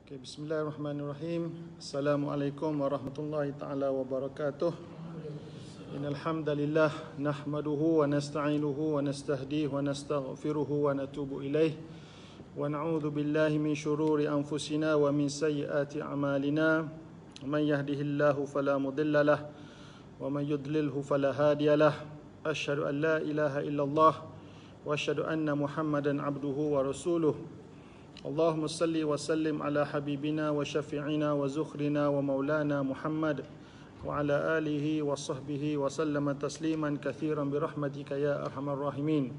Okay, bismillahirrahmanirrahim. Assalamualaikum warahmatullahi taala wabarakatuh. Innal hamdalillah nahmaduhu wa nasta'inuhu wa nastahdihi wa nastaghfiruhu wa natubu ilaih. Wa na'udzu billahi min shururi anfusina wa min sayyiati a'malina. Man yahdihillahu fala mudilla lahu wa man yudlilhu fala hadiya lahu. Asyhadu an la ilaha illallah wa asyhadu anna Muhammadan abduhu wa rasuluh. Allahumma salli wa sallim ala habibina wa syafi'ina wa zukhrina wa maulana Muhammad wa ala alihi wa sahbihi wa sallama tasliman kathiran birahmatika ya arhamar rahimin.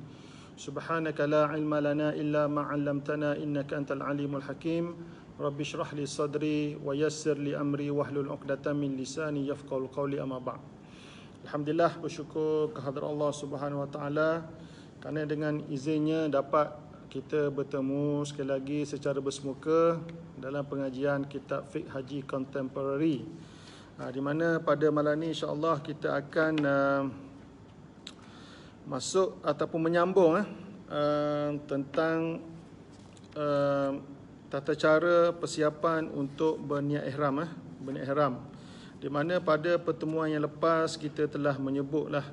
Subhanaka la ilma lana illa ma 'allamtana innaka antal alimul hakim. Rabbi shrah li sadri wa yassir li amri wahlul 'uqdatam min lisani yafqahul qawli, amma ba'd. Alhamdulillah, bersyukur kehadrat Allah Subhanahu wa taala kerana dengan izinnya dapat kita bertemu sekali lagi secara bersemuka dalam pengajian kitab Fiqh Haji Contemporary, di mana pada malam ini insya-Allah kita akan masuk ataupun menyambung tentang tata cara persiapan untuk berniat ihram, berniat ihram. Di mana pada pertemuan yang lepas kita telah menyebutlah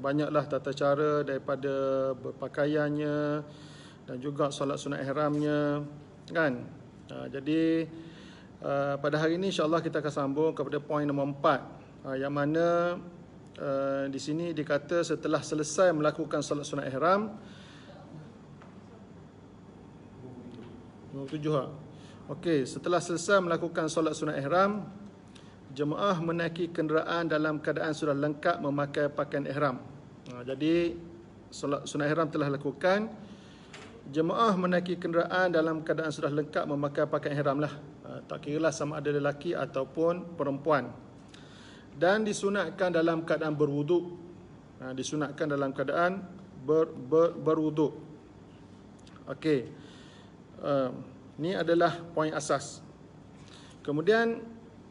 banyaklah tata cara daripada berpakaiannya dan juga solat sunat ihramnya, kan. Jadi pada hari ini insya-Allah kita akan sambung kepada poin nombor 4, yang mana di sini dikata setelah selesai melakukan solat sunat ihram. Nombor 7. Okey, setelah selesai melakukan solat sunat ihram, jemaah menaiki kenderaan dalam keadaan sudah lengkap memakai pakaian ihram. Jadi solat sunat ihram telah lakukan, jemaah menaiki kenderaan dalam keadaan sudah lengkap memakai pakaian ihram lah. Tak kiralah sama ada lelaki ataupun perempuan. Dan disunatkan dalam keadaan berwuduk. Disunatkan dalam keadaan berwuduk. Okey. Ini adalah poin asas. Kemudian,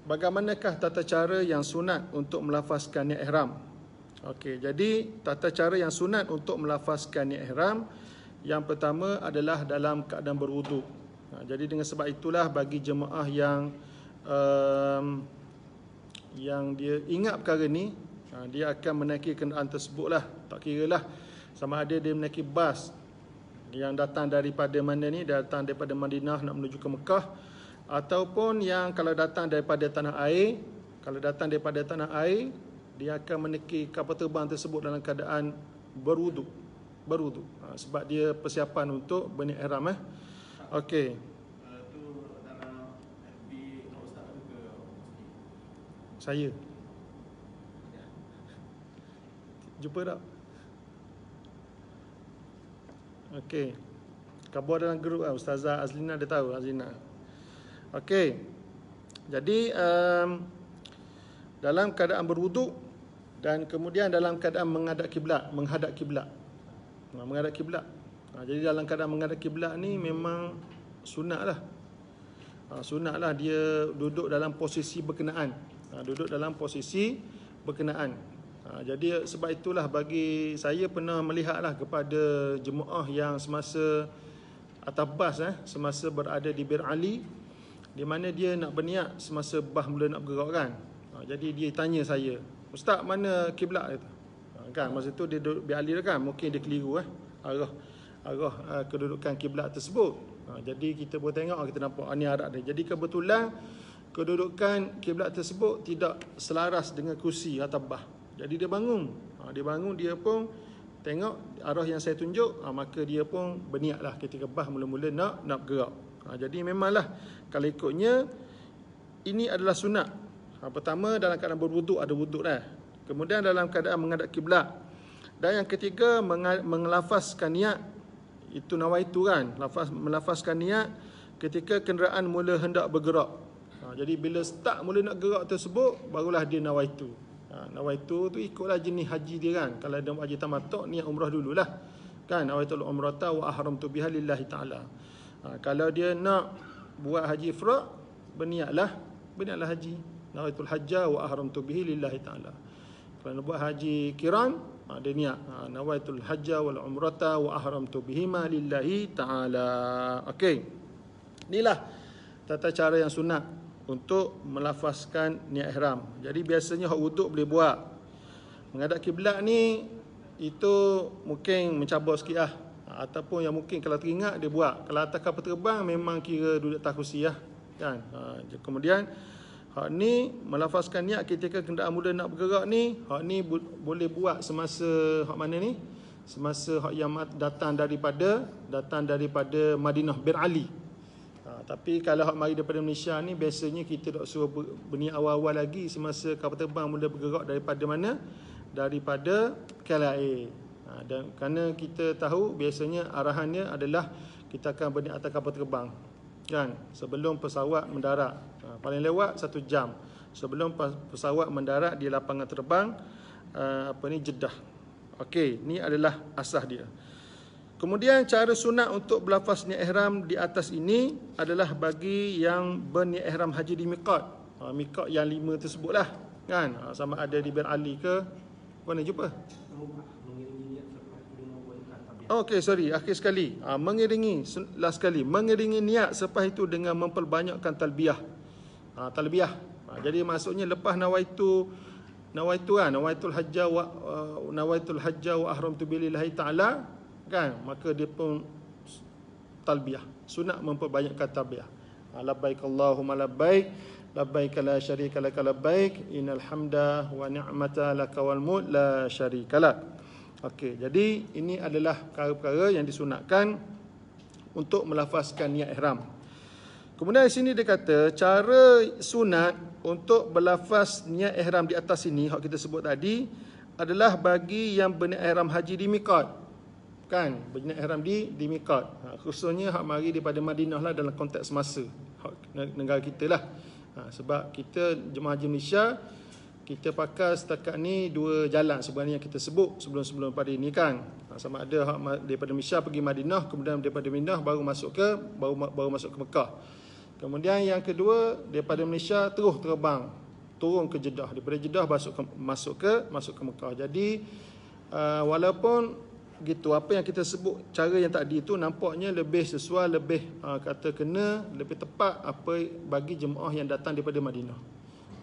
bagaimanakah tata cara yang sunat untuk melafazkan niat ihram? Okey, jadi tata cara yang sunat untuk melafazkan niat ihram, yang pertama adalah dalam keadaan berwuduk. Jadi dengan sebab itulah bagi jemaah yang dia ingat perkara ni, dia akan menaiki kenderaan tersebutlah. Tak kiralah sama ada dia menaiki bas yang datang daripada mana ni, datang daripada Madinah nak menuju ke Mekah, ataupun yang kalau datang daripada tanah air. Kalau datang daripada tanah air, dia akan menaiki kapal terbang tersebut dalam keadaan berwuduk. Sebab dia persiapan untuk berniat ihram. Okey. Tu dalam FB Ustaz tu ke Saya jumpa tak? Okey. Khabar dalam grup Ustazah Azlina, dia tahu Azlina. Okey. Jadi dalam keadaan berwuduk dan kemudian dalam keadaan menghadap kiblat. Menghadap kiblat. Jadi dalam keadaan menghadap kiblat ni memang sunatlah. Sunatlah dia duduk dalam posisi berkenaan. Jadi sebab itulah bagi saya pernah melihatlah kepada jemaah yang semasa atas bas semasa berada di Bir Ali, di mana dia nak berniat semasa bas mula nak bergerak, kan. Jadi dia tanya saya, "Ustaz, mana kiblat?" Kata. Kan masa tu dia duduk Bir Ali kan, mungkin dia keliru arah kedudukan kiblat tersebut. Jadi kita boleh tengok, kita nampak ni arah dia. Jadi kebetulan kedudukan kiblat tersebut tidak selaras dengan kursi atas bah. Jadi dia bangun. Dia pun tengok arah yang saya tunjuk, maka dia pun berniatlah ketika bah mula-mula nak bergerak. Jadi memanglah kalau ikutnya ini adalah sunat. Pertama dalam keadaan berwuduk, ada wuduk dah. Kemudian dalam keadaan menghadap kiblat. Dan yang ketiga mengelafazkan niat, itu nawaitu, kan. Melafazkan niat ketika kenderaan mula hendak bergerak. Jadi bila start mula nak gerak tersebut, barulah dia nawaitu. Nawaitu tu ikutlah jenis haji dia, kan. Kalau ada haji tamattu', niat umrah dululah, kan. Nawaitul umrata wa ahramtu biha lillahi ta'ala. Kalau dia nak buat haji ifrad, berniatlah haji. Nawaitul hajja wa ahramtu bihi lillahi ta'ala. Kalau nak buat haji kiran, dia niat nawaitul hajja wal umrata wa ahramtu bihima lillahi ta'ala. Okey. Inilah tata cara yang sunat untuk melafazkan niat ihram. Jadi biasanya hak wuduk boleh buat. Menghadap kiblat ni itu mungkin mencabar sikit lah. Ataupun yang mungkin kalau teringat dia buat. Kalau atas kapal terbang memang kira duduk atas kursi lah. Kan? Kemudian hak ni melafazkan niat ketika kenderaan mula nak bergerak ni, hak ni boleh buat semasa hak mana ni? Semasa hak yang datang daripada Madinah Bir Ali. Tapi kalau hak mari daripada Malaysia ni biasanya kita tak suruh berniat awal-awal lagi semasa kapal terbang mula bergerak daripada mana? Daripada KLIA. Dan kerana kita tahu biasanya arahannya adalah kita akan berniat atas kapal terbang, kan, sebelum pesawat mendarat. Paling lewat 1 jam sebelum pesawat mendarat di lapangan terbang Jeddah. Okey, ni adalah asas dia. Kemudian cara sunat untuk berlafaz niat ihram di atas ini adalah bagi yang berniat ihram haji di miqat. Miqat yang 5 tersebutlah, kan? Sama ada di Bir Ali ke mana jumpa? Okey, sorry, akhir sekali. Mengiringi last sekali, mengiringi niat selepas itu dengan memperbanyakkan talbiyah. Talbiyah. Jadi maksudnya lepas nawaitul hajja wa ahramtu billahi ta'ala, kan, maka dia pun talbiyah, sunat memperbanyakkan talbiyah. Labbaik Allahumma labbaik, labbaik la syarika lak labbaik, innal hamda wa ni'mata lak wal mulk la syarika lak. Okey, jadi ini adalah perkara-perkara yang disunatkan untuk melafazkan niat ihram. Kemudian di sini dia kata cara sunat untuk berlafaz niat ihram di atas sini hak kita sebut tadi adalah bagi yang berniat ihram haji di miqat, kan, berniat ihram di miqat. Khususnya hak mari daripada Madinah lah dalam konteks masa hak negara kita lah. Sebab kita jemaah haji Malaysia, kita pakai setakat ni 2 jalan sebenarnya yang kita sebut sebelum-sebelum pada ini, kan. Sama ada hak daripada Malaysia pergi Madinah, kemudian daripada Madinah baru masuk ke Mekah. Kemudian yang kedua, daripada Malaysia terus terbang turun ke Jeddah, daripada Jeddah masuk ke Mekah. Jadi walaupun gitu, apa yang kita sebut cara yang tadi itu nampaknya lebih sesuai, lebih lebih tepat apa bagi jemaah yang datang daripada Madinah.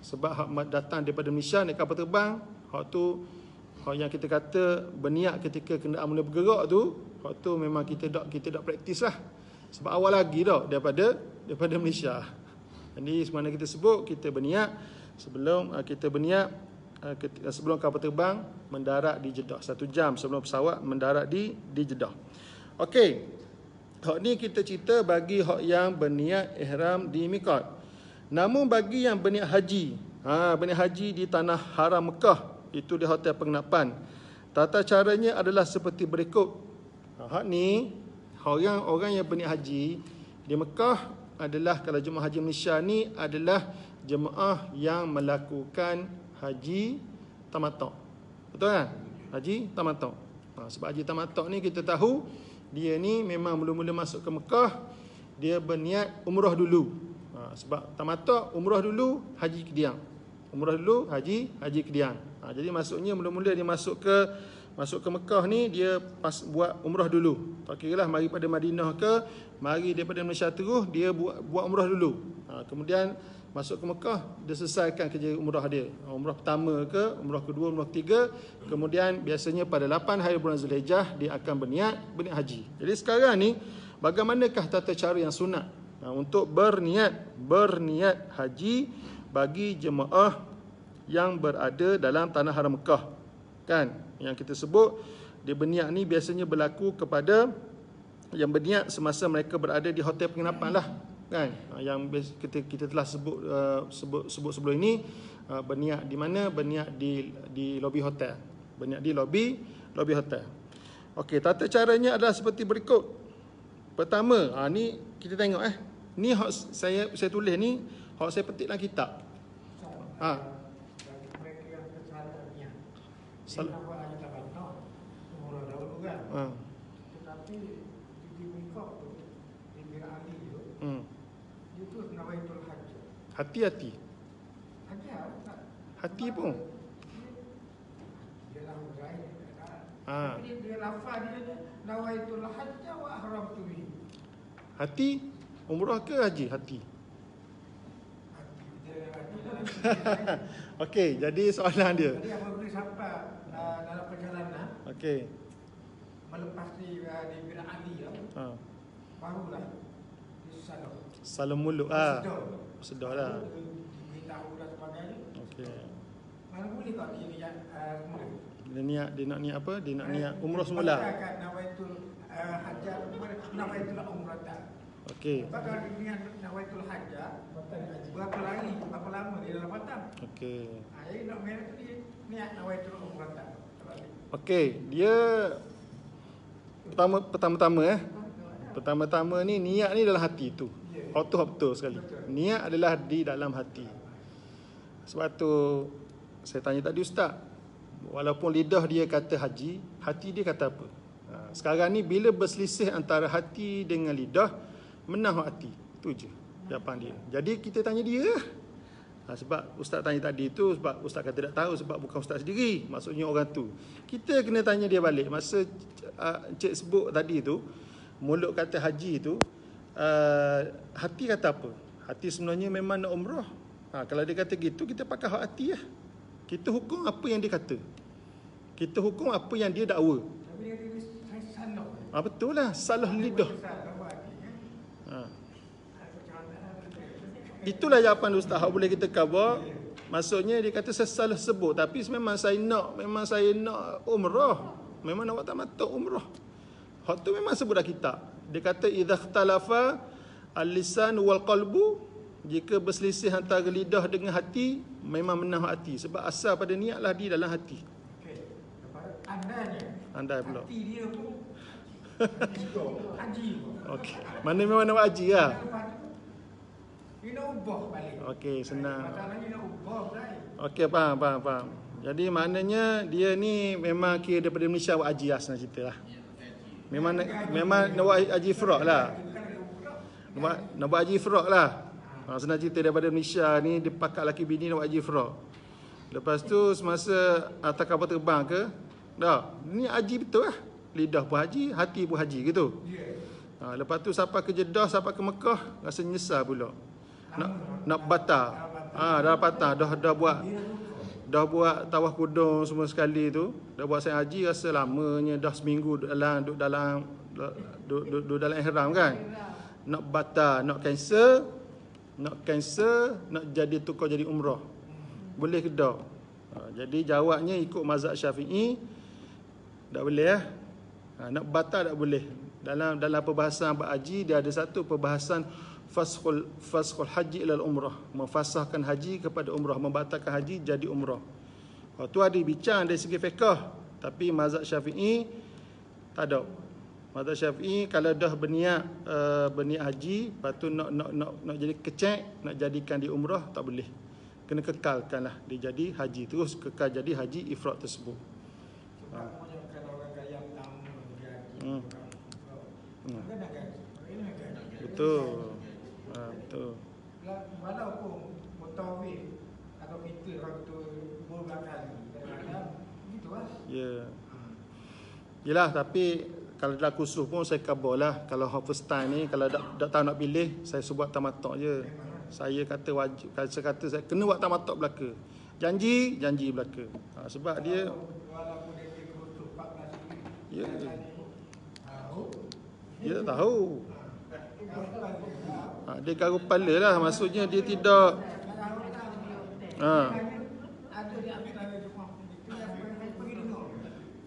Sebab hak datang daripada Malaysia naik kapal terbang, hak yang kita kata berniat ketika kenderaan mula bergerak tu, hak tu memang kita dak praktis lah. Sebab awal lagi dah daripada Malaysia. Jadi semana kita sebut kita berniat sebelum sebelum kapal terbang mendarat di Jeddah, 1 jam sebelum pesawat mendarat di Jeddah. Okey. Hak ni kita cerita bagi hak yang berniat ihram di miqat. Namun bagi yang berniat haji, berniat haji di tanah haram Mekah, itu di hotel penginapan, tata caranya adalah seperti berikut. Hak ni orang yang berniat haji di Mekah adalah, kalau jemaah haji Malaysia ni adalah jemaah yang melakukan haji tamattu'. Betul kan? Haji tamattu'. Sebab haji tamattu' ni kita tahu dia ni memang mula-mula masuk ke Mekah dia berniat umrah dulu. Sebab tamattu' umrah dulu, haji kedian. Umrah dulu, haji kedian. Jadi maksudnya mula-mula dia masuk ke Mekah ni dia buat umrah dulu. Tak kiralah mari pada Madinah ke, mari daripada Malaysia terus dia buat umrah dulu. Kemudian masuk ke Mekah, dia selesaikan kerja umrah dia. Umrah pertama ke, umrah kedua, umrah ketiga. Kemudian biasanya pada 8 hari bulan Zulhijjah dia akan berniat haji. Jadi sekarang ni bagaimanakah tata cara yang sunat untuk berniat haji bagi jemaah yang berada dalam tanah haram Mekah, kan? Yang kita sebut dia berniat ni biasanya berlaku kepada yang berniat semasa mereka berada di hotel penginapan lah, kan? Yang kita telah sebut sebelum ini, berniat di mana? Berniat di lobi hotel. Berniat di lobi hotel. Okey, tata caranya adalah seperti berikut. Pertama, ni kita tengok ni hak saya tulis ni, hak saya petik dalam kitab. Mereka yang kesadarnya dia nampak haji tamattu' umrah dahulu kan. Tetapi di miqat tu, di Bir Ali tu, itu nawaitul hajj. Hati-hati pun. Dia lahu zahir. Tapi dia lafaz dia nawaitul hajj wa ahramtu bihi. Hati umrah ke haji? Hati. Okey, jadi soalan dia. Jadi apabila sampai dalam perjalanan, Okey. melepas di Bir Ali barulah disalam. Salam mulut sedar lah. Beritahu dan sebagainya. Okey. Mana boleh kau dia niat semula? Dia nak niat apa? Dia nak niat umrah semula. Katakan nawaitul hajjah, nawaitul umrah tak. Okey. Sebab kalau dia niat nawaitul hajjah, berapa lama dia dalam batam. Okey. Jadi nak merah tu dia niat nawaitul umrah tak. Okey, dia pertama-tama ni niat ni dalam hati tu. Betul sekali. Niat adalah di dalam hati. Sebab tu saya tanya tadi ustaz, walaupun lidah dia kata haji, hati dia kata apa? Sekarang ni bila berselisih antara hati dengan lidah, menang hati. Itu je jawapan dia. Jadi kita tanya dia. Sebab ustaz tanya tadi tu sebab ustaz kata tak tahu sebab bukan ustaz sendiri, maksudnya orang tu. Kita kena tanya dia balik. Masa Encik sebut tadi tu, mulut kata haji tu, hati kata apa? Hati sebenarnya memang nak umrah. Kalau dia kata gitu, kita pakai hak hati lah. Kita hukum apa yang dia kata. Kita hukum apa yang dia dakwa. Tapi dia tulis salah. Betul lah, salah lidah. Itulah jawapan ustaz. Boleh kita cover. Maksudnya dia kata saya salah sebut, tapi memang saya nak umrah. Memang nak buat tamattu umrah. Hak tu memang sebut dah kitab. Dia kata idza ikhtalafa al-lisan wal qalbu, jika berselisih antara lidah dengan hati, memang menang hati. Sebab asal pada niatlah di dalam hati. Okey. Andai pula. Hati dia pun haji. Okey. Mana memang nak haji lah. Dia nak ubah balik. Okey, senang. Masalahnya nak ubah balik. Okey, faham. Jadi maknanya dia ni memang kira daripada Malaysia buat haji lah, senang cerita lah. Memang nak buat haji ifrad lah. Nak buat haji ifrad lah. Senang cerita daripada Malaysia ni, dia pakat laki bini nak buat haji ifrad. Lepas tu semasa atas kapal terbang ke, ni haji betul lah. Lidah pun haji, hati pun haji gitu. Lepas tu sampai ke Jeddah, sampai ke Mekah, rasa nyesal pula. Nak batal. Dah batal, dah buat tawaf kudung semua sekali tu. Dah buat saya haji, rasa lamanya dah seminggu duduk dalam ihram kan. Nak batal, nak cancel, nak jadi tukar jadi umrah. Boleh ke tak? Jadi jawabnya ikut mazhab Syafi'i, tak boleh lah. Nak batal tak boleh. Dalam perbahasan bab haji, dia ada satu perbahasan faskhul haji ilal umrah, memfasahkan haji kepada umrah, membatalkan haji jadi umrah. Tu ada bincang dari segi fiqh, tapi mazhab Syafi'i tak ada. Mazhab Syafi'i kalau dah berniat haji, lepas tu nak jadi kecek, nak jadikan di umrah, tak boleh. Kena kekalkanlah dia jadi haji, terus kekal jadi haji ifrad tersebut. Sebab kebanyakan orang kaya tamu Betul. Betul. Walaupun mutawif atau kita orang tu berulang kali, kadang-kadang gitulah. Ya. Yelah, tapi kalau dah khusus pun saya khabar lah. Kalau first time ni, kalau tak tahu nak pilih, saya suruh buat tamattu je. Saya kata wajib, saya kena buat tamattu belaka. Janji belaka. Sebab dia walaupun dia khusus 14 ya. Dia tak tahu. Dia garu kepala lah. Maksudnya dia tidak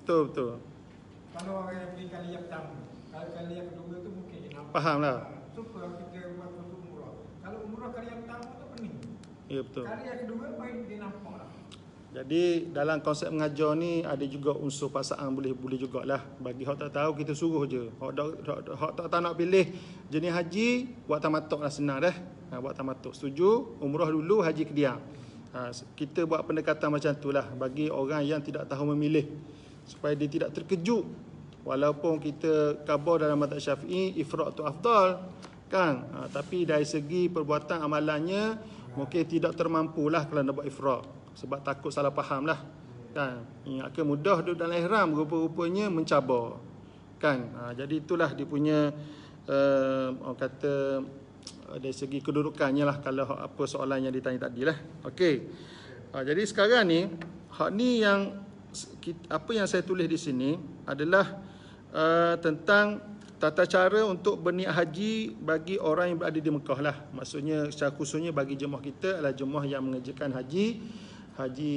Betul. Kalau orang yang beli kali yang pertama, kalau kali yang kedua tu mungkin dia nampak. Faham lah. Kalau kita buat khusus umrah, kalau umrah kali yang pertama tu pening. Ya, betul. Kali yang kedua main dia nampak lah. Jadi dalam konsep mengajar ni ada juga unsur paksaan, boleh jugalah. Bagi hak tak tahu kita suruh je. Hak tak tahu nak pilih jenis haji, buat tamattu lah, senang dah. Buat tamattu. Setuju? Umrah dulu, haji kediam. Kita buat pendekatan macam itulah bagi orang yang tidak tahu memilih, supaya dia tidak terkejut. Walaupun kita khabar dalam mazhab Syafi'i ifrad tu afdal kan, tapi dari segi perbuatan amalannya mungkin tidak termampulah kalau nak buat ifrad, sebab takut salah faham lah kan. Akan mudah duduk dalam ihram, rupa-rupanya mencabar kan. Jadi itulah dia punya orang kata dari segi kedudukannya lah, kalau apa soalan yang ditanya tadi lah. Okey. Jadi sekarang ni, hak ni yang apa yang saya tulis di sini adalah tentang tata cara untuk berniat haji bagi orang yang berada di Mekah lah. Maksudnya secara khususnya bagi jemaah kita adalah jemaah yang mengerjakan haji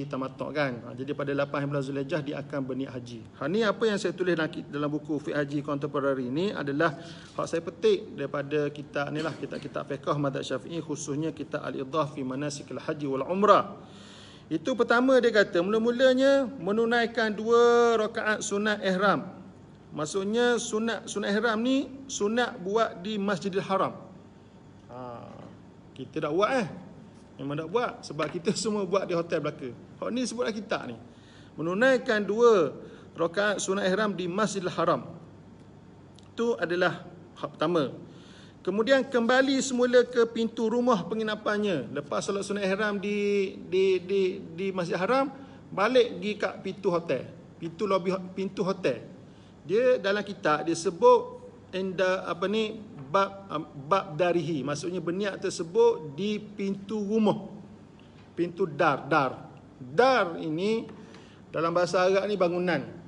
tamattu' kan. Jadi pada 8 bulan Zulhijjah dia akan berniat haji. Ni apa yang saya tulis dalam buku Fiqh Haji Contemporary ni adalah hak saya petik daripada kitab ni lah, kitab fiqh mazhab Syafi'i, khususnya kitab Al-Idah fi Manasikil Haji wal Umrah. Itu pertama dia kata mula-mulanya menunaikan 2 rakaat sunat ihram. Maksudnya sunat ihram ni sunat buat di Masjidil Haram. Kita dah buat memang dah buat sebab kita semua buat di hotel belaka. Hak ni sebutlah kitab ni. Menunaikan 2 rakaat sunat ihram di Masjidil Haram. Itu adalah hak pertama. Kemudian kembali semula ke pintu rumah penginapannya. Lepas solat sunat ihram di Masjid Haram, balik pergi kat pintu hotel. Pintu lobi pintu hotel. Dia dalam kitab dia sebut bab darihi. Maksudnya berniat tersebut di pintu rumah. Pintu dar. Dar ini dalam bahasa Arab ni bangunan.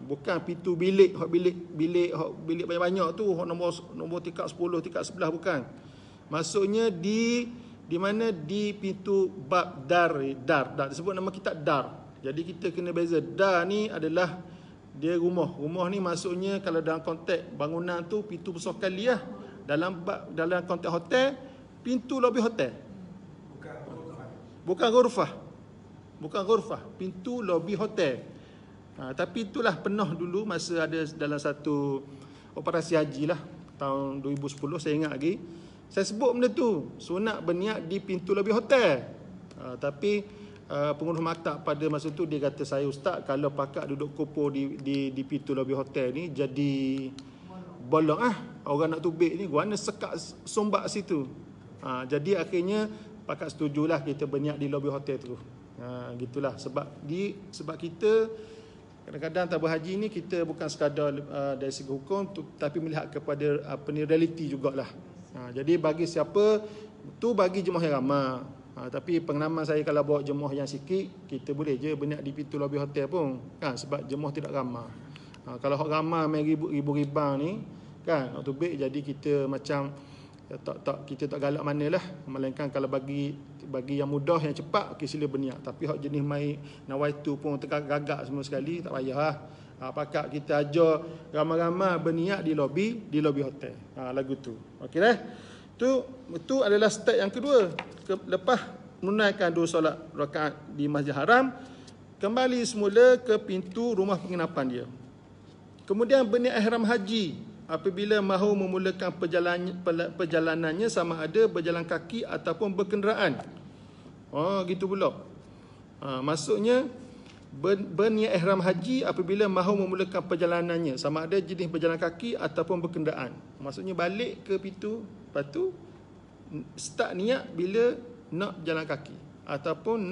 Bukan pintu bilik, bilik banyak-banyak tu, nombor tingkat 10, tingkat 11 bukan. Maksudnya di mana di pintu bab dar disebut nama kitab dar. Jadi kita kena beza. Dar ni adalah dia rumah. Rumah ni maksudnya kalau dalam konteks bangunan tu pintu besar kali lah. Dalam konteks hotel, pintu lobi hotel. Bukan ghurfah, pintu lobi hotel. Tapi itulah penuh dulu masa ada dalam satu operasi haji lah tahun 2010, saya ingat lagi. Saya sebut benda tu, sunat berniat di pintu lobi hotel. Tapi pengurus maktab pada masa tu dia kata, saya ustaz, kalau pakak duduk kopo di pintu lobi hotel ni jadi bolong orang nak tubik ni, gua nak sekat sombak situ. Jadi akhirnya pakak setujulah kita berniat di lobi hotel tu. Gitulah sebab kita kadang-kadang tabah haji ni kita bukan sekadar dari segi hukum tapi melihat kepada realiti jugalah. Jadi bagi siapa tu, bagi jemaah yang ramai. Tapi pengalaman saya kalau bawa jemaah yang sikit, kita boleh je berniat di pintu lobi hotel pun kan, sebab jemaah tidak ramai. Kalau hak ramai main ribu-ribang ni kan nak tubik, jadi kita macam kita tak galak manalah. Melainkan kalau bagi yang mudah, yang cepat, sila berniat. Tapi hak jenis mai nawaitu pun tergagak semua sekali, tak payah pakak kita ajar ramai-ramai berniat di lobi hotel. Lagu tu. Okey dah. Itu adalah step yang kedua. Lepas menunaikan 2 solat rakaat di Masjid Haram, kembali semula ke pintu rumah penginapan dia. Kemudian berniat ihram haji apabila mahu memulakan perjalanannya, sama ada berjalan kaki ataupun berkenderaan. Gitu pula. Maksudnya berniat ihram haji apabila mahu memulakan perjalanannya, sama ada jenis berjalan kaki ataupun berkenderaan. Maksudnya balik ke pintu, lepas tu start niat bila nak jalan kaki ataupun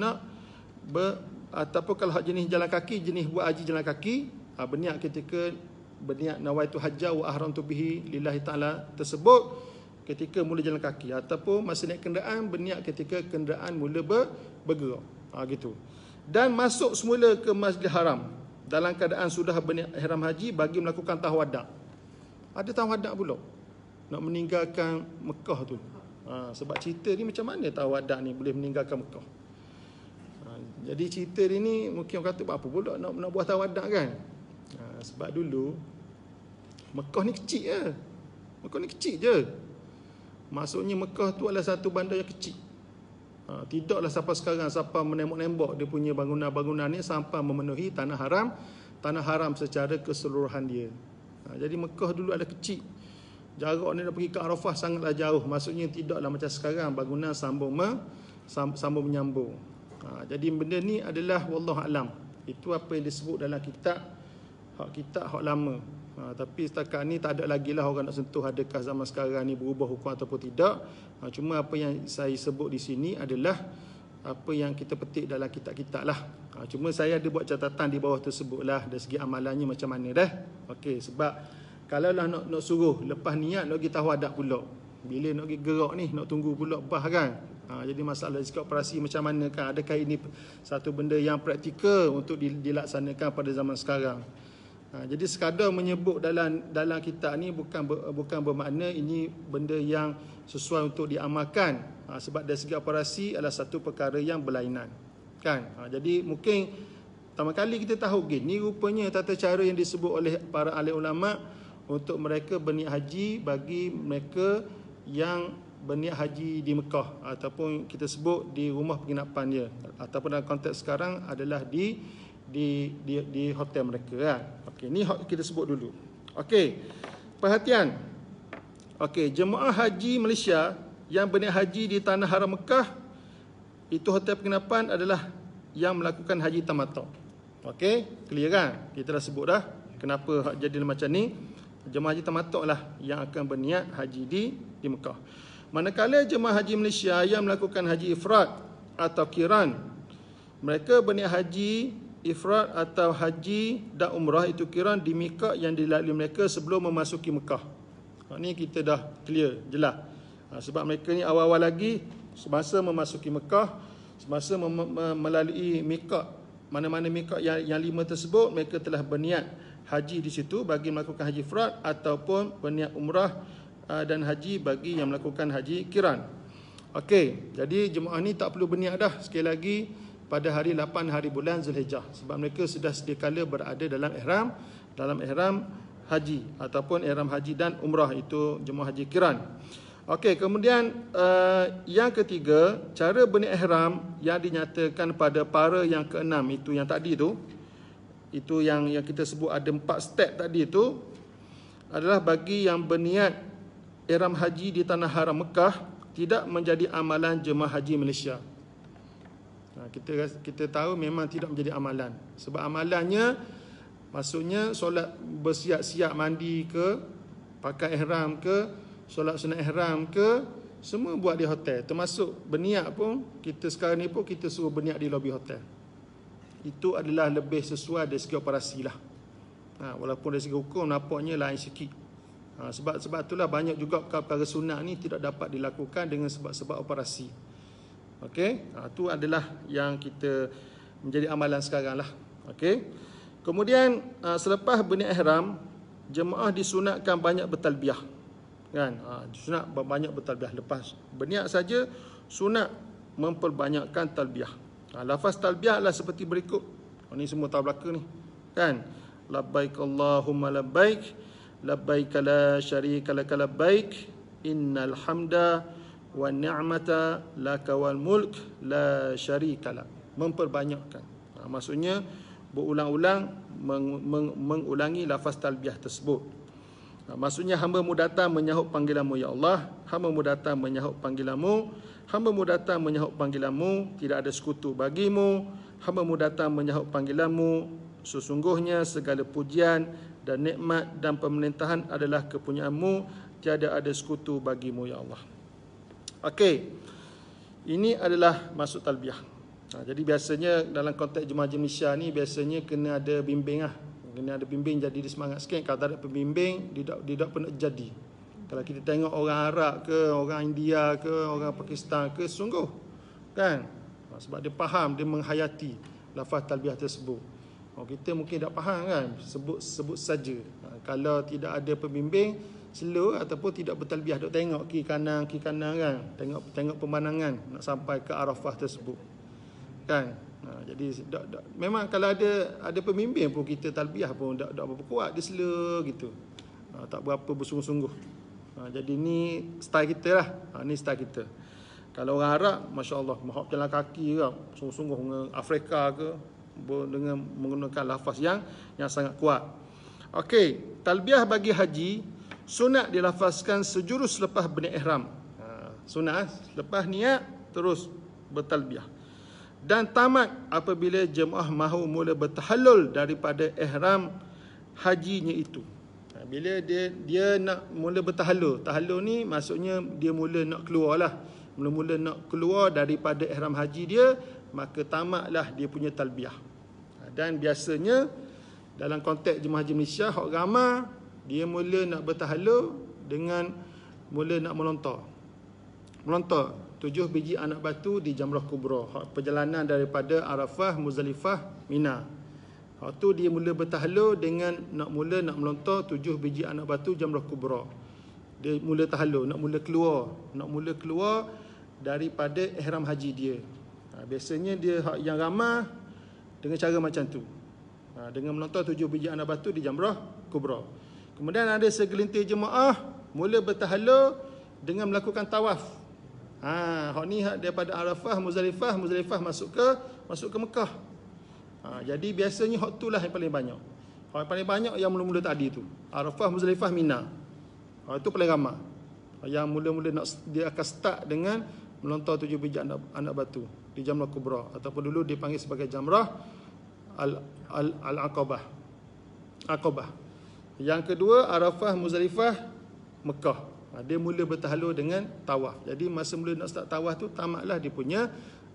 ataupun kalau jenis jalan kaki, jenis buat haji jalan kaki, berniat ketika berniat nawaitu hajjah wa ahramtu bihi lillahi ta'ala tersebut ketika mula jalan kaki, ataupun masa naik kenderaan berniat ketika kenderaan mula bergerak. Gitu. Dan masuk semula ke Masjidil Haram dalam keadaan sudah berniat ihram haji bagi melakukan tawaduk. Ada tawaduk pula nak meninggalkan Mekah tu. Sebab cerita ni macam mana tawaduk ni boleh meninggalkan Mekah. Jadi cerita ni mungkin orang kata apa pula nak buat tawaduk kan. Sebab dulu Mekah ni kecil je. Mekah ni kecil je. Maksudnya Mekah tu adalah satu bandar yang kecil. Tidaklah sampai sekarang sampai menembok-nembok dia punya bangunan-bangunan ni sampai memenuhi tanah haram secara keseluruhan dia. Jadi Mekah dulu ada kecil. Jarak ni dah pergi ke Arafah sangatlah jauh. Maksudnya tidaklah macam sekarang bangunan sambung menyambung. Jadi benda ni adalah wallahu alam. Itu apa yang disebut dalam kitab hak lama. Tapi setakat ni tak ada lagi lah orang nak sentuh adakah zaman sekarang ni berubah hukum ataupun tidak. Cuma apa yang saya sebut di sini adalah apa yang kita petik dalam kitab-kitab lah. Cuma saya ada buat catatan di bawah tersebut lah dari segi amalannya macam mana dah. Okey, sebab kalau lah nak suruh lepas niat nak pergi tawaduk pula. Bila nak pergi gerak ni, nak tunggu pula bah kan. Jadi masalah sikap operasi macam mana kan? Adakah ini satu benda yang praktikal untuk dilaksanakan pada zaman sekarang? Jadi sekadar menyebut dalam kitab ni bukan bermakna ini benda yang sesuai untuk diamalkan. Sebab dari segi operasi adalah satu perkara yang berlainan. Kan? Jadi mungkin pertama kali kita tahu ni rupanya tata cara yang disebut oleh para ahli ulama untuk mereka berniat haji bagi mereka yang berniat haji di Mekah ataupun kita sebut di rumah penginapan dia, ataupun dalam konteks sekarang adalah di hotel mereka kan. Okey, ni kita sebut dulu. Okey. Perhatian. Okey, jemaah haji Malaysia yang berniat haji di tanah haram Mekah, itu hotel penginapan adalah yang melakukan haji tamattu. Okey, clear kan? Kita dah sebut dah kenapa jadi macam ni. Jemaah haji tamattu lah yang akan berniat haji di Mekah. Manakala jemaah haji Malaysia yang melakukan haji ifrad atau kiran, mereka berniat haji ifrad atau haji dan umrah itu kiran di miqat yang dilalui mereka sebelum memasuki Mekah. Ni kita dah clear, jelas. Sebab mereka ni awal-awal lagi semasa memasuki Mekah, semasa melalui miqat, mana-mana miqat yang 5 tersebut, mereka telah berniat haji di situ bagi melakukan haji ifrad ataupun berniat umrah dan haji bagi yang melakukan haji kiran. Okey, jadi jemaah ni tak perlu berniat dah sekali lagi pada hari 8 hari bulan Zulhijjah, sebab mereka sudah sedia kala berada dalam ihram haji ataupun ihram haji dan umrah, itu jemaah haji kiran. Okey, kemudian yang ketiga, cara berniat ihram yang dinyatakan pada para yang keenam, itu yang tadi tu, itu yang kita sebut ada 4 step tadi tu, adalah bagi yang berniat ihram haji di tanah haram Mekah tidak menjadi amalan jemaah haji Malaysia. Kita tahu memang tidak menjadi amalan. Sebab amalannya maksudnya solat bersiap-siap mandi ke, pakai ihram ke, solat sunat ihram ke, semua buat di hotel. Termasuk berniat pun, kita sekarang ni pun kita suruh berniat di lobi hotel. Itu adalah lebih sesuai dari segi operasi lah. Walaupun dari segi hukum nampaknya lain sikit. Sebab itulah banyak juga perkara sunat ni tidak dapat dilakukan dengan sebab operasi. Okey, itu adalah yang kita menjadi amalan sekarang lah. Okey. Kemudian selepas berniat ihram, jemaah disunatkan banyak bertalbiyah. Kan? Sunat banyak bertalbiyah. Lepas berniat saja sunat memperbanyakkan talbiyah. Lafaz talbiyah adalah seperti berikut. Ini semua tahu belaka ni. Kan? Labbaik Allahumma labbaik, labbaik la syarika laka labbaik, innal hamda wan ni'mata laka wal mulk la syarika lak. Memperbanyakkan. Maksudnya berulang-ulang mengulangi lafaz talbiyah tersebut. Maksudnya hamba-Mu datang menyahut panggilan-Mu ya Allah, hamba-Mu datang menyahut panggilan-Mu, hamba-Mu datang menyahut panggilan-Mu, tidak ada sekutu bagi-Mu, hamba-Mu datang menyahut panggilan-Mu, sesungguhnya segala pujian dan nikmat dan pemerintahan adalah kepunyaan-Mu, tiada ada sekutu bagi-Mu ya Allah. Okey. Ini adalah maksud talbiyah. Jadi biasanya dalam konteks jemaah haji Malaysia ni biasanya kena ada bimbing lah. Kena ada bimbing, jadi dia semangat sikit. Kalau tak ada pembimbing, dia tak pernah jadi. Kalau kita tengok orang Arab ke, orang India ke, orang Pakistan ke, sungguh kan? Sebab dia faham, dia menghayati lafaz talbiyah tersebut. Kita mungkin tak faham kan, sebut saja. Kalau tidak ada pembimbing, slow ataupun tidak bertalbiyah, duk tengok kiri kanan kan, tengok pemandangan nak sampai ke Arafah tersebut kan. Jadi memang kalau ada pembimbing pun kita talbiyah pun tak berapa kuat, dia slow gitu, tak berapa bersungguh-sungguh. Jadi ni style kita lah. Ni style kita. Kalau orang Arab, masya-Allah, mahap jalan kaki ke, sungguh-sungguh dengan Afrika ke, dengan menggunakan lafaz yang sangat kuat. Okey, talbiyah bagi haji sunat dilafazkan sejurus selepas berniat ihram. Sunat lepas niat terus bertalbiyah. Dan tamat apabila jemaah mahu mula bertahallul daripada ihram hajinya itu. Bila dia nak mula bertahallul, tahallul ni maksudnya dia mula nak keluar lah, mula-mula nak keluar daripada ihram haji dia, maka tamatlah dia punya talbiyah. Dan biasanya dalam konteks jemaah haji Malaysia, hak ramai dia mula nak bertahallul dengan mula nak melontar 7 biji anak batu di Jamrah Kubra. Perjalanan daripada Arafah, Muzdalifah, Mina. Tu dia mula bertahlul dengan nak melontar 7 biji anak batu Jamrah Kubra. Dia mula tahlul, nak mula keluar daripada ihram haji dia. Biasanya dia yang ramah dengan cara macam tu. Dengan melontar 7 biji anak batu di Jamrah Kubra. Kemudian ada segelintir jemaah mula bertahlul dengan melakukan tawaf. Hak ni daripada Arafah, Muzdalifah masuk ke Mekah. Jadi biasanya hak tu lah yang paling banyak. Hak yang paling banyak yang mula-mula tadi tu. Arafah, Muzdalifah, Mina. Itu paling ramai. Yang mula-mula dia akan start dengan melontar 7 biji anak batu di Jamrah Kubra, ataupun dulu dipanggil sebagai Jamrah Al-Aqabah. Yang kedua, Arafah, Muzdalifah, Mekah. Dia mula bertahlul dengan tawaf. Jadi masa mula nak start tawaf tu, tamatlah dia punya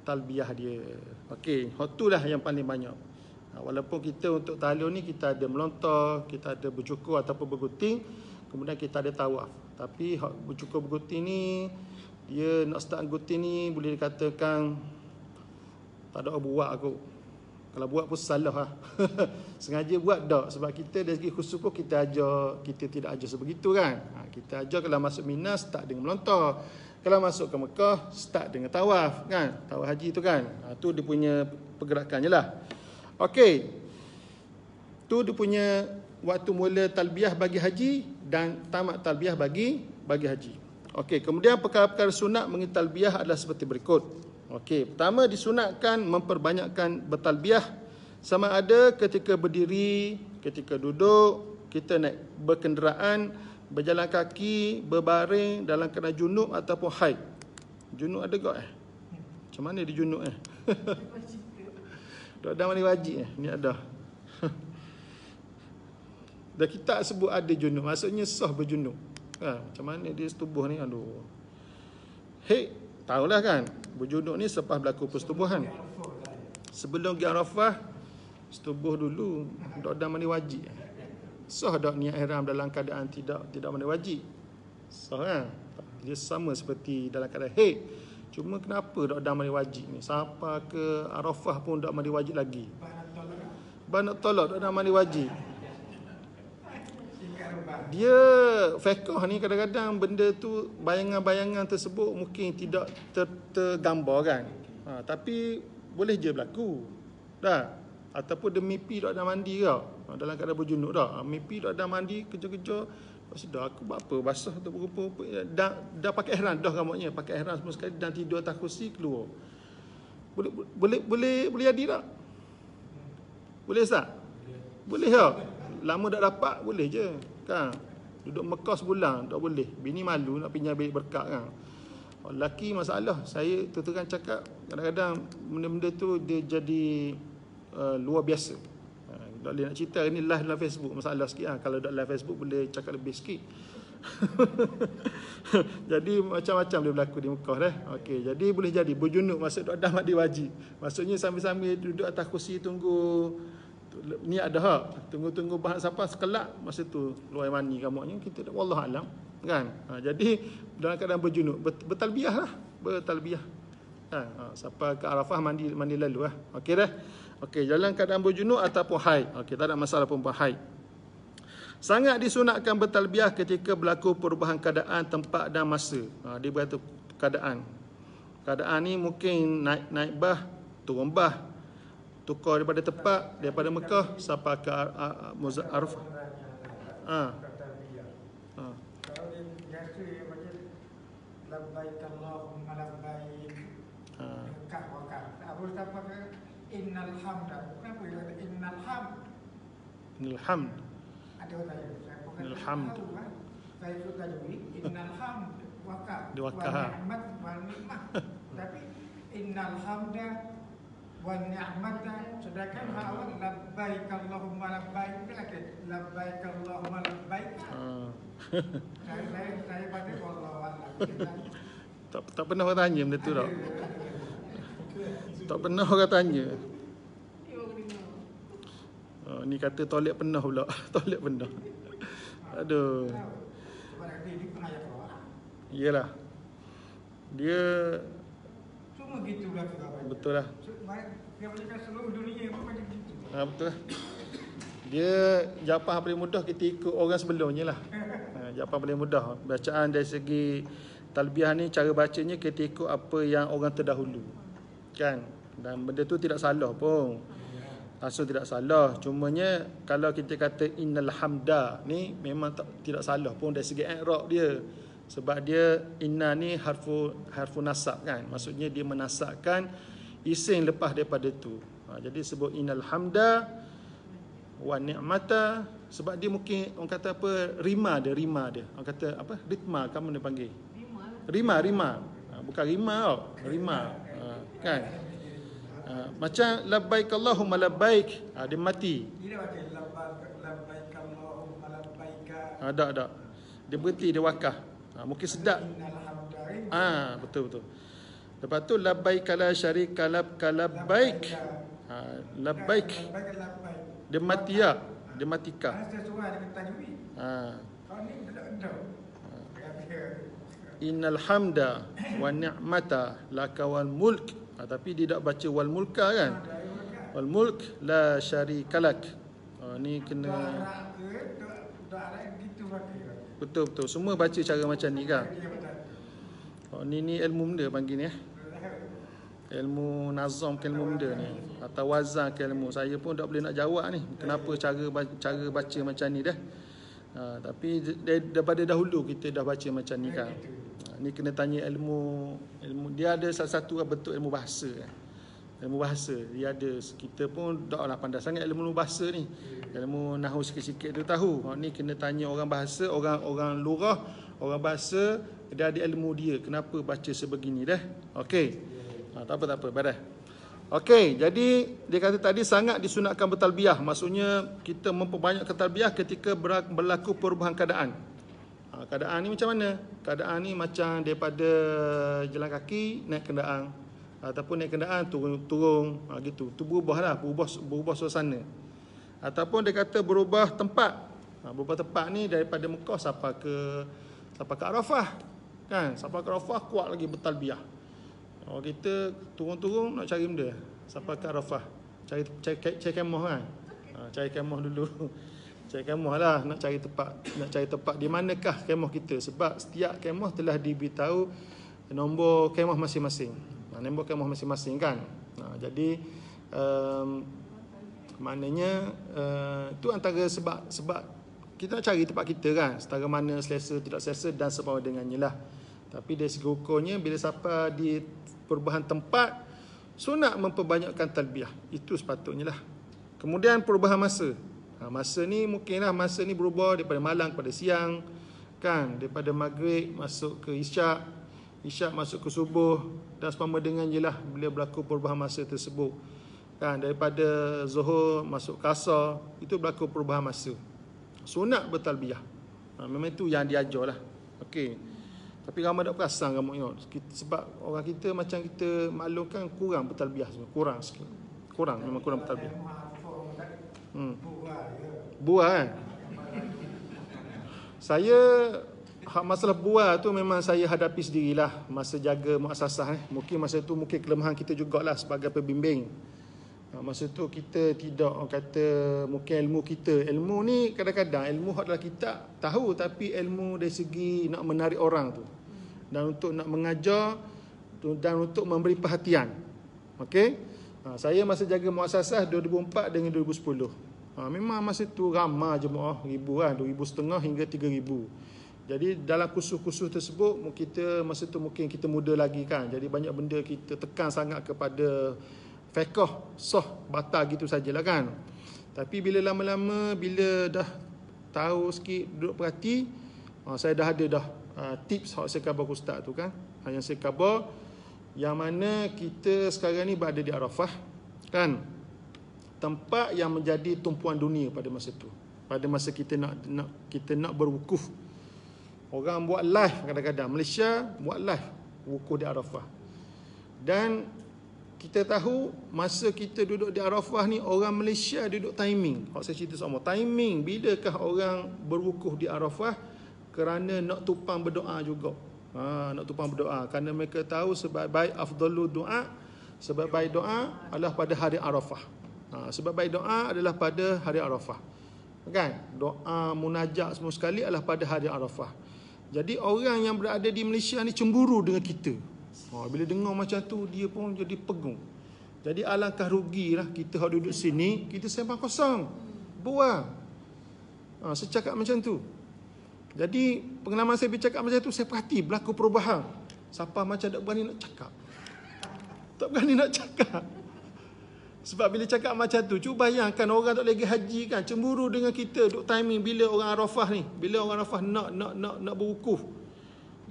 talbiyah dia. Okey, hak tu lah yang paling banyak. Walaupun kita untuk tahlul ni kita ada melontar, kita ada bercukur ataupun bergunting, kemudian kita ada tawaf. Tapi hak bercukur bergunting ni, dia nak start gunting ni boleh dikatakan tak ada orang buat aku. Kalau buat pun salah lah. Sengaja buat tak, sebab kita dari segi khusus pun kita tidak ajar sebegitu kan. Kita ajar kalau masuk Mina start dengan melontar, kalau masuk ke Mekah start dengan tawaf kan. Tawaf haji tu kan. Tu dia punya pergerakannya lah. Okey. Tu dia punya waktu mula talbiyah bagi haji dan tamat talbiyah bagi haji. Okey, kemudian perkara-perkara sunat mengenai talbiyah adalah seperti berikut. Okey, pertama disunatkan memperbanyakkan bertalbiyah, sama ada ketika berdiri, ketika duduk, kita naik berkenderaan, berjalan kaki, berbaring, dalam keadaan junub ataupun haid. Junub ada tak Macam mana dia junub Tak ada mandi wajib ni ada. Dan kita sebut ada junub, maksudnya sah berjunub. Macam mana dia setubuh ni, aduh. Tahulah kan, berjunub ni selepas berlaku persetubuhan. Sebelum pergi Arafah, setubuh dulu, tak ada mandi wajib. Sah tak niat ihram dalam keadaan tidak mandi wajib? Sah kan? Dia sama seperti dalam keadaan haid. Cuma kenapa tak ada mandi wajib ni? Sampai ke Arafah pun tak mandi wajib lagi. Banyak tolak tak ada mandi wajib. Dia fiqh ni kadang-kadang benda tu, bayangan-bayangan tersebut mungkin tidak tergambar kan. Tapi boleh je berlaku. Dah. Ataupun dia mimpi tak ada mandi ke dalam keadaan berjunub dah. Mimpi tak ada mandi, kejar-kejar. Sudah aku buat apa? Basah atau apa? Dah pakai ihram dah kamaknya, pakai ihram semua sekali dan tidur atas kursi keluar. Boleh jadi tak? Boleh tak? Boleh tak? Lama tak dapat boleh je. Kan? Duduk Mekah sebulan tak boleh. Bini malu nak pinjam bilik berkat kan. Lelaki masalah. Saya terang cakap, kadang-kadang benda-benda tu dia jadi luar biasa. Tak boleh nak cerita ni live dalam Facebook, masalah sikit. Kalau tak live Facebook boleh cakap lebih sikit. Jadi macam-macam dia berlaku di Mekah dah. Okey, jadi boleh jadi berjunub maksud tak ada mandi wajib. Maksudnya sambil-sambil duduk atas kursi tunggu ni ada hak, tunggu bahan siapa sekelak masa tu luar mani kamaknya, kita tak wallah alam kan. Jadi dalam keadaan berjunub bertalbiyah lah, bertalbiyah sampai ke Arafah mandi lalu lah. Okey dah. Okey, dalam keadaan berjunub ataupun haid. Okey, tak ada masalah perempuan haid. Sangat disunatkan bertalbiyah ketika berlaku perubahan keadaan, tempat dan masa. Dia berkata keadaan ni mungkin naik bah, turun bah, tukar daripada tempat, daripada Mekah sampai ke Arafah. Kalau dia biasa macam labbaik Allahumma labbaik, dekat wakaf. Apa sampai ke innal hamda. Kenapa dia kata innal hamd? Innal hamd. Ada orang saya bukan innal hamd. Saya ikut tajwid innal hamd wakaf. Di wakaf. Wa ni'mat wa ni'mah. Tapi innal hamda wa ni'mata, sedangkan awal labbaik Allahumma labbaik, lagi labbaik Allahumma labbaik. Saya baca wallahu a'lam. Tak pernah orang tanya benda tu tak? Tak pernah orang tanya. Ni kata tolak penuh pula. Tolak penuh. Aduh. Sebab dia pernah ayat Quran. Iyalah. Dia Cuma gitu lah kita baca. betul lah. Dia boleh seluruh dunia pun macam gitu. Betul lah. Dia jawapan paling mudah kita ikut orang sebelumnya lah. Jawapan paling mudah. Bacaan dari segi talbiyah ni, cara bacanya kita ikut apa yang orang terdahulu. Kan? Dan benda tu tidak salah pun. Langsung tidak salah. Cumanya kalau kita kata innal hamda ni memang tidak salah pun dari segi i'rab dia. Sebab dia inna ni harfu nasab kan. Maksudnya dia menasabkan isim lepas daripada tu. Jadi sebut innal hamda wa ni'mata, sebab dia mungkin orang kata apa, rima dia. Orang kata apa? Ritma kamu dia panggil. Rima. Bukan rima tau. Rima. Kan? Macam labbaik Allahumma labbaik. Dia mati. Dia baca labbaik Allahumma labbaik. Ada. Dia berhenti, dia wakaf. Mungkin sedap. Betul. Lepas tu labbaik la syarika lak labbaik. Labbaik. Dia mati ya. Dia matikah. Innal hamda wa ni'mata laka wal mulk. Tapi dia tak baca wal mulka kan. Wal mulk la syarika lak. Ni kena betul. Semua baca cara macam ni kan. Ni ilmu benda panggil ni. Ilmu nazam ke ilmu benda ni, atau wazan ke ilmu. Saya pun tak boleh nak jawab ni kenapa cara baca macam ni dah. Tapi daripada dahulu kita dah baca macam ni kan. Ni kena tanya ilmu dia ada salah satu bentuk ilmu bahasa kan. Ilmu bahasa dia ada, kita pun taklah pandai sangat ilmu bahasa ni. Ilmu nahwu sikit-sikit tu tahu. Ni kena tanya orang bahasa, orang lurah, orang bahasa, dia ada ilmu dia kenapa baca sebegini dah. Okey. Tak apa, baiklah. Okey, jadi dia kata tadi sangat disunatkan bertalbiyah. Maksudnya kita memperbanyakkan talbiyah ketika berlaku perubahan keadaan. Keadaan ni macam mana? Keadaan ni macam daripada jalan kaki naik kenderaan, ataupun naik kenderaan turun gitu. Tu berubahlah, berubah suasana. Ataupun dia kata berubah tempat. Berubah tempat ni daripada Mekah sampai ke Arafah. Kan? Sampai ke Arafah kuat lagi bertalbiyah. Kita turun-turun nak cari benda sampai ke Arafah. Cari kemah kan. Cari kemah dulu. Cari kemah lah, nak cari tempat di manakah kemah kita. Sebab setiap kemah telah diberitahu nombor kemah masing-masing. Nombor kemah masing-masing kan. Jadi maknanya itu antara sebab kita nak cari tempat kita kan. Setara mana selesa, tidak selesa dan sebagainya dengannya lah. Tapi dari segi hukumnya bila sampai di perubahan tempat, sunat memperbanyakkan talbiyah. Itu sepatutnya lah. Kemudian perubahan masa. Masa ni mungkinlah masa ni berubah daripada malam kepada siang kan, daripada maghrib masuk ke isyak, isyak masuk ke subuh dan seumpama dengan jelah bila berlaku perubahan masa tersebut kan, daripada zuhur masuk ke asar, itu berlaku perubahan masa. Sunat bertalbiyah. Memang itu yang diajarlah. Okey. Tapi ramai tak perasan kamu tengok. Sebab orang kita macam kita maklumkan kurang bertalbiyah sebenarnya. Kurang sikit. Memang kurang bertalbiyah. Buah kan. Saya masalah buah tu memang saya hadapi sendirilah masa jaga muassasah. Mungkin masa tu kelemahan kita jugalah sebagai pembimbing. Masa tu kita tidak, orang kata mungkin ilmu ni kadang-kadang ilmu adalah kita tahu, tapi ilmu dari segi nak menarik orang tu dan untuk nak mengajar dan untuk memberi perhatian. Okey. Saya masa jaga muassasah 2004 dengan 2010. Memang masa tu ramai jemaah ribu kan, 2,500 hingga 3,000. Jadi dalam kursus-kursus tersebut kita masa tu mungkin kita muda lagi kan. Jadi banyak benda kita tekan sangat kepada fiqh, sah, batal gitu sajalah kan. Tapi bila lama-lama, bila dah tahu sikit, duduk perhati, saya dah ada tips yang saya khabar ustaz tu kan. Yang saya khabar, yang mana kita sekarang ni berada di Arafah kan, tempat yang menjadi tumpuan dunia pada masa tu. Pada masa kita nak berwukuf. Orang buat live kadang-kadang, Malaysia buat live wukuf di Arafah. Dan kita tahu masa kita duduk di Arafah ni, orang Malaysia duduk timing. Kalau saya cerita sama, timing bilakah orang berwukuf di Arafah kerana nak tupang berdoa juga. Nak tumpang berdoa kerana mereka tahu sebaik-baik afdalu doa, sebaik-baik doa adalah pada hari Arafah. Sebaik-baik doa adalah pada hari Arafah. Kan? Doa munajat semua sekali adalah pada hari Arafah. Jadi orang yang berada di Malaysia ni cemburu dengan kita. Bila dengar macam tu dia pun jadi pegung. Jadi alangkah rugilah kita yang duduk sini, kita sembang kosong. Buang. Secakap macam tu. Jadi pengalaman saya bercakap macam tu, saya perhati berlaku perubahan. Siapa macam tak berani nak cakap. Tak berani nak cakap. Sebab bila cakap macam tu, cuba bayangkan orang tak lagi haji kan, cemburu dengan kita duk timing bila orang Arafah ni, bila orang Arafah nak berwukuf.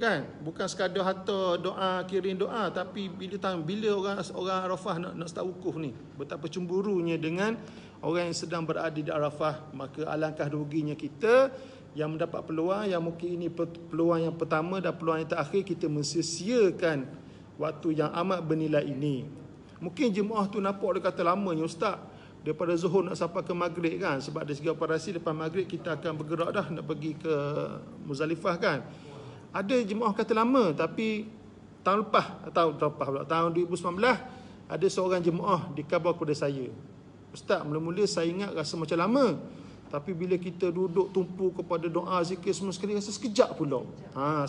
Kan? Bukan sekadar harta doa, kirim doa, tapi bila orang Arafah nak start wukuf ni. Betapa cemburunya dengan orang yang sedang berada di Arafah. Maka alangkah ruginya kita yang mendapat peluang, yang mungkin ini peluang yang pertama dan peluang yang terakhir, kita mensia-siakan waktu yang amat bernilai ini. Mungkin jemaah tu nampak dia kata lamanya ustaz, daripada Zuhur nak sampai ke Maghrib kan, sebab ada segi operasi lepas Maghrib kita akan bergerak dah nak pergi ke Muzdalifah kan. Ada jemaah kata lama, tapi tahun lepas tahun 2019 ada seorang jemaah dikhabar kepada saya, ustaz, mula-mula saya ingat rasa macam lama, tapi bila kita duduk tumpu kepada doa zikir semua sekali, rasa sekejap pula.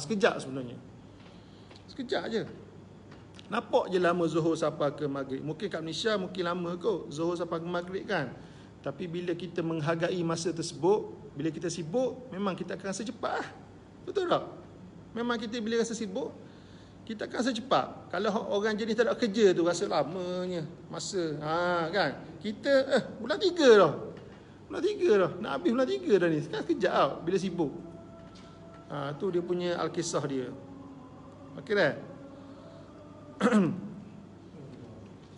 Sekejap sebenarnya. Sekejap je. Nampak je lama Zuhur sampai ke Maghrib. Mungkin kat Malaysia mungkin lama kot Zuhur sampai ke Maghrib kan. Tapi bila kita menghargai masa tersebut, bila kita sibuk, memang kita akan rasa cepat lah. Betul tak? Memang kita bila rasa sibuk, kita akan rasa cepat. Kalau orang jenis tak ada kerja tu, rasa lamanya masa. Kan? Kita bulan 3 dah. Bulan 3 dah. Nak habis bulan 3 dah ni. Sekarang sekejap tau bila sibuk. Tu dia punya Al-Kisah dia. Okey dah?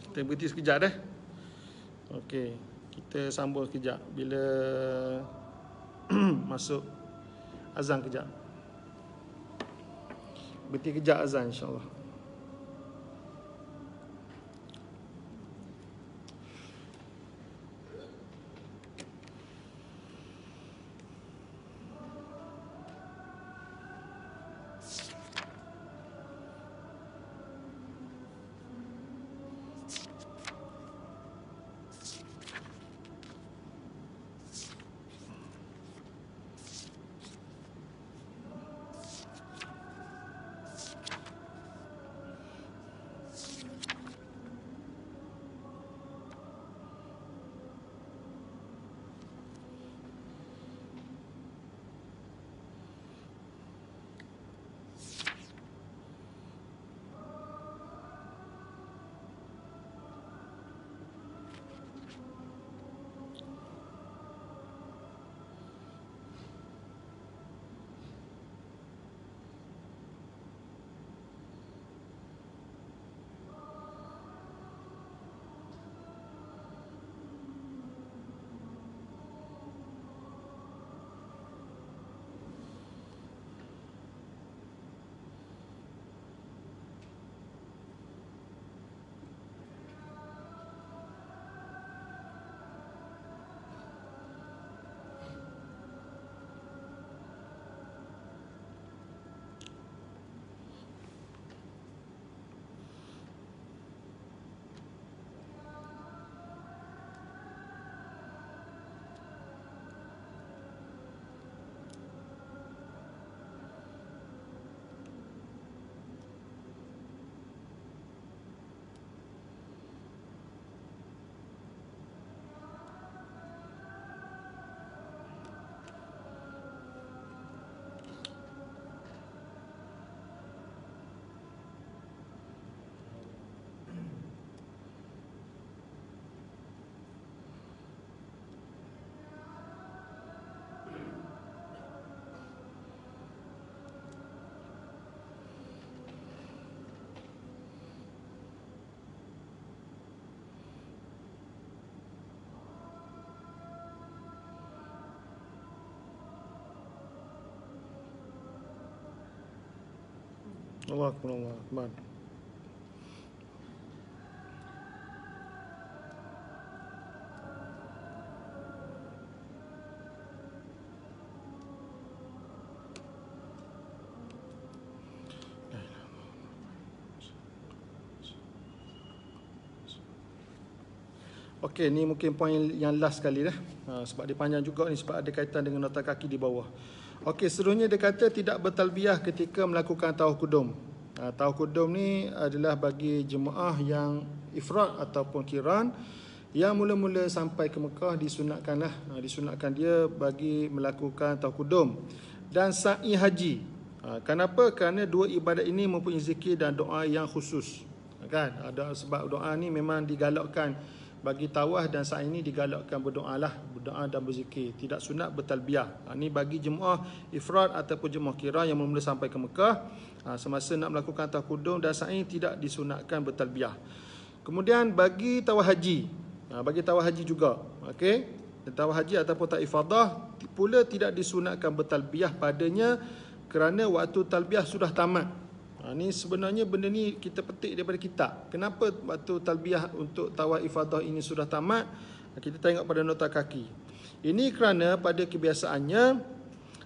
Kita berhenti sekejap dah. Okey, kita sambung sekejap bila masuk azan kejap. Berhenti kejap azan insya-Allah. Allah Akbar. Okey, ni mungkin poin yang last sekali dah. Sebab dia panjang juga ni, sebab ada kaitan dengan nota kaki di bawah. Okey, seterusnya dia kata tidak bertalbiyah ketika melakukan tawaf kudum. Tawaf kudum ni adalah bagi jemaah yang ifrad ataupun qiran yang mula-mula sampai ke Mekah disunatkan dia bagi melakukan tawaf kudum dan sa'i haji. Kenapa? Kerana dua ibadat ini mempunyai zikir dan doa yang khusus. Kan? Ada sebab doa ni memang digalakkan bagi tawaf dan sa'i ini digalakkan berdoa dan berzikir, tidak sunat bertalbiyah. Ini bagi jemaah ifrad ataupun jemaah qiran yang mula sampai ke Mekah, semasa nak melakukan tawaf kudum dan sa'i tidak disunatkan bertalbiyah. Kemudian bagi tawaf haji, juga, okey, tawaf haji ataupun tawaf ifadah pula tidak disunatkan bertalbiyah padanya kerana waktu talbiyah sudah tamat. Ni sebenarnya benda ni kita petik daripada kitab. Kenapa waktu talbiyah untuk tawaf ifadah ini sudah tamat? Kita tengok pada nota kaki. Ini kerana pada kebiasaannya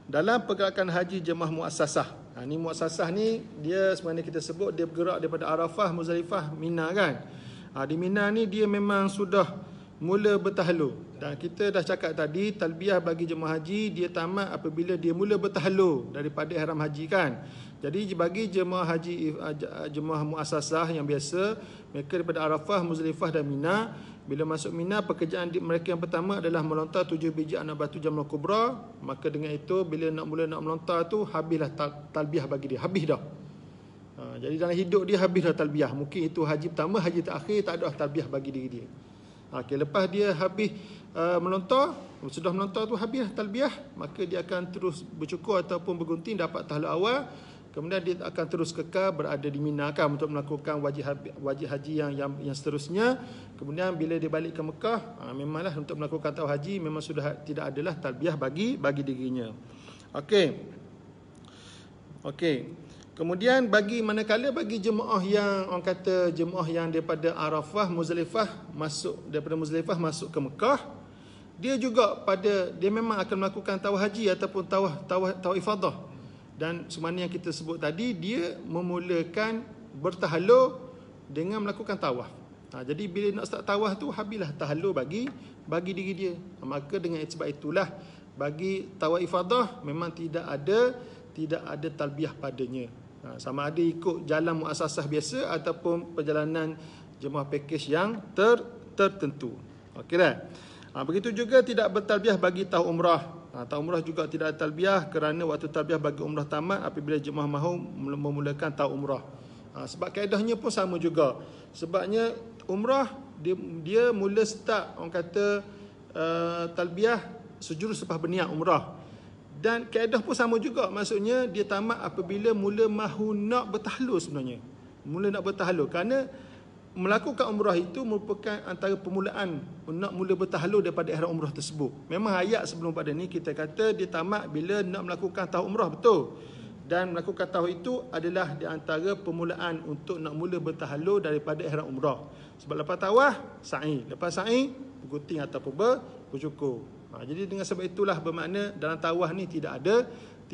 dalam pergerakan haji jemaah muassasah. Ni muassasah ni dia sebenarnya kita sebut dia bergerak daripada Arafah, Muzdalifah, Mina kan. Di Mina ni dia memang sudah mula bertahlul. Dan kita dah cakap tadi talbiyah bagi jemaah haji dia tamat apabila dia mula bertahlul daripada ihram haji kan. Jadi bagi jemaah haji, jemaah muassasah yang biasa, mereka daripada Arafah, Muzdalifah dan Mina, bila masuk Mina, pekerjaan mereka yang pertama adalah melontar 7 biji anak batu Jamrah Kubra. Maka dengan itu bila nak melontar tu, habislah talbiyah bagi dia, habis dah. Jadi dalam hidup dia habis dah talbiyah. Mungkin itu haji pertama, haji terakhir tak ada talbiyah bagi diri dia. Lepas dia habis melontar, sudah melontar tu habis talbiyah, maka dia akan terus bercukur ataupun bergunting dapat tahlul awal. Kemudian dia akan terus kekal berada di Mina kan untuk melakukan wajib haji yang seterusnya. Kemudian bila dia balik ke Mekah, memanglah untuk melakukan tawaf haji memang sudah tidak adalah talbiyah bagi dirinya. Okey. Kemudian manakala bagi jemaah yang orang kata jemaah yang daripada Arafah, Muzdalifah masuk ke Mekah, dia juga dia memang akan melakukan tawaf haji ataupun tawaf ifadah. Dan semana yang kita sebut tadi, dia memulakan bertahlul dengan melakukan tawaf. Jadi bila nak start tawaf tu, habislah tahlul bagi diri dia. Maka dengan sebab itulah bagi tawaf ifadah memang tidak ada talbiyah padanya. Sama ada ikut jalan muassasah biasa ataupun perjalanan jemaah package yang tertentu. Okey dah. Begitu juga tidak bertalbiyah bagi tawaf umrah. Tawaf umrah juga tidak ada talbiyah kerana waktu talbiyah bagi umrah tamat apabila jemaah mahu memulakan tawaf umrah. Sebab kaedahnya pun sama juga. Sebabnya umrah dia mula start orang kata talbiyah sejurus selepas berniat umrah. Dan kaedah pun sama juga, maksudnya dia tamat apabila mula mahu nak bertahlul sebenarnya. Mula nak bertahlul kerana melakukan umrah itu merupakan antara permulaan nak mula bertahlul daripada ihram umrah tersebut. Memang ayat sebelum pada ni kita kata dia tamat bila nak melakukan tawaf umrah, betul. Dan melakukan tawaf itu adalah di antara permulaan untuk nak mula bertahlul daripada ihram umrah. Sebab lepas tawaf, sa'i. Lepas sa'i, bergunting ataupun bercukur. Jadi dengan sebab itulah bermakna dalam tawaf ni tidak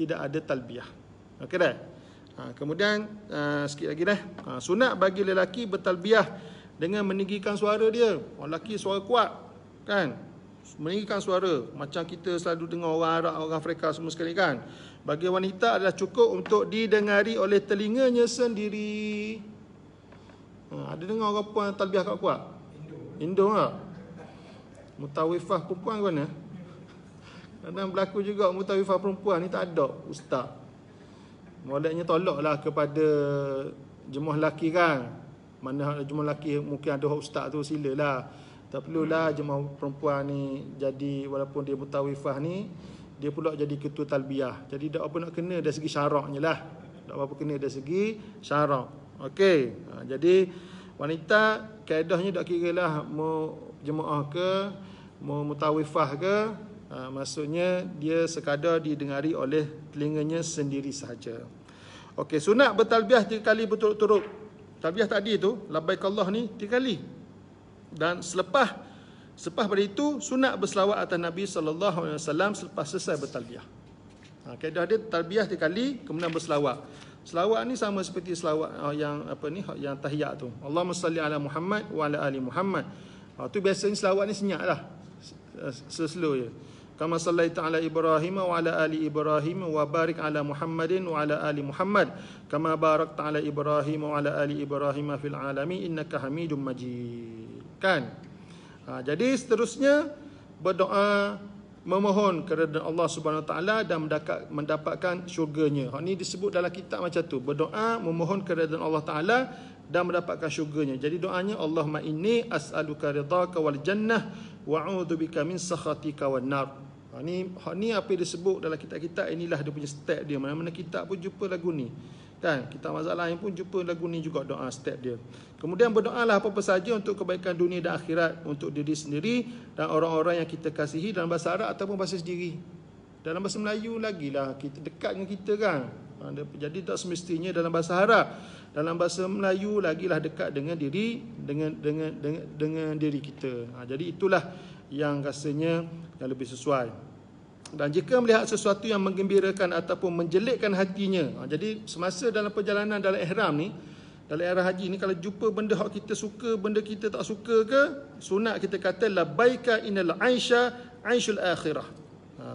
ada talbiyah. Okey dah. Kemudian sikit lagi dah. Sunat bagi lelaki bertalbiyah dengan meninggikan suara dia. Orang lelaki suara kuat kan, meninggikan suara macam kita selalu dengar orang Arab, orang Afrika semua sekali kan. Bagi wanita adalah cukup untuk didengari oleh telinganya sendiri. Ada dengar orang puan talbiyah kuat? Indo tak? Mutawifah perempuan ke mana? Kadang berlaku juga mutawifah perempuan ni tak ada ustaz. Moleknya tolaklah kepada jemaah lelaki kan. Mana jemaah lelaki mungkin ada ustaz tu, silalah. Tak perlulah jemaah perempuan ni jadi, walaupun dia mutawifah ni, dia pula jadi ketua talbiyah. Jadi tak apa nak kena dari segi syaraknya lah. Tak apa kena dari segi syarak. Okey. Jadi wanita kaedahnya tak kira lah mau jemaah ke, mau mutawifah ke, maksudnya dia sekadar didengari oleh telinganya sendiri sahaja. Okey, sunat bertalbiyah 3 kali berturut-turut. Talbiyah tadi tu, labbaik Allah ni 3 kali. Dan selepas pada itu sunat berselawat atas Nabi sallallahu alaihi wasallam selepas selesai bertalbiyah. Kaedah dia talbiyah 3 kali kemudian berselawat. Selawat ni sama seperti selawat yang tahiyat tu. Allahumma salli ala Muhammad wa ala ali Muhammad. Tu biasanya selawat ni senyap lah, slow je. Kama sallaita ala Ibrahim wa ala ali Ibrahim wa barik ala Muhammadin wa ala ali Muhammad kama barakta ala Ibrahim wa ala ali Ibrahim fil alamin innaka Hamidum Majid. Kan? Jadi seterusnya berdoa memohon keridaan Allah Subhanahu Wa Taala dan mendapatkan syurganya. Hak ni disebut dalam kitab macam tu, berdoa memohon keridaan Allah Taala dan mendapatkan syurganya. Jadi doanya Allahumma inni as'aluka ridhaka wal jannah wa a'udzubika min sakhatika wan nar. Hak ni apa yang disebut dalam kitab-kitab, inilah dia punya step dia. Mana-mana kitab pun jumpa lagu ni. Kan? Kitab mazhab lain pun jumpa lagu ni juga, doa step dia. Kemudian berdoalah apa-apa saja untuk kebaikan dunia dan akhirat, untuk diri sendiri dan orang-orang yang kita kasihi dalam bahasa Arab ataupun bahasa sendiri. Dalam bahasa Melayu lagilah kita dekat dengan kita kan. Jadi tak semestinya dalam bahasa Arab. Dalam bahasa Melayu lagilah dekat dengan diri dengan diri kita. Jadi itulah yang rasanya yang lebih sesuai. Dan jika melihat sesuatu yang menggembirakan ataupun menjelekkan hatinya, jadi semasa dalam perjalanan dalam ihram ni, dalam ihram haji ni, kalau jumpa benda hak kita suka, benda kita tak suka ke, sunat kita kata labbaika innal aisha aishul akhirah.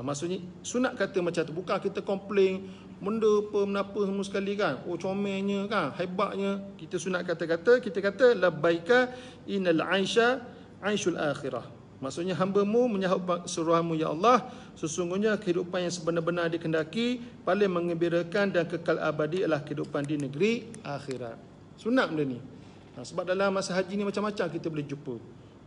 Maksudnya sunat kata macam tu, bukan kita komplain benda apa menapa semua sekali kan. Oh comelnya kan, hebatnya. Kita sunat kata-kata, kita kata labbaika innal aisha aishul akhirah. Maksudnya hamba-Mu menyahut seruanmu ya Allah, sesungguhnya kehidupan yang sebenar-benar dikehendaki paling menggembirakan dan kekal abadi adalah kehidupan di negeri akhirat. Sunat benda ni. Sebab dalam masa haji ni macam-macam kita boleh jumpa.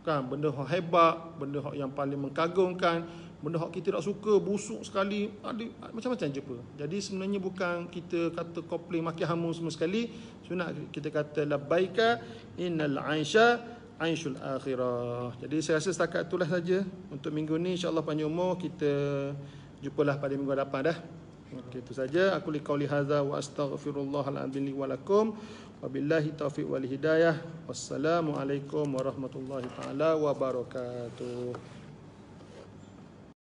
Kan, benda hak hebat, benda hak yang paling mengagumkan, benda hak kita tak suka, busuk sekali, ada macam-macam jumpa. Jadi sebenarnya bukan kita kata komplain maki hamu semua sekali. Sunat kita kata labbaika innal aisha aishul akhirah. Jadi saya rasa setakat itulah saja untuk minggu ni. InsyaAllah panjang umur, kita jumpalah pada minggu depan dah. Okey, itu saja. Aku liqauli hadza wa astaghfirullahal azim li wa lakum. Wabillahi taufiq wal hidayah. Wassalamualaikum warahmatullahi taala wabarakatuh.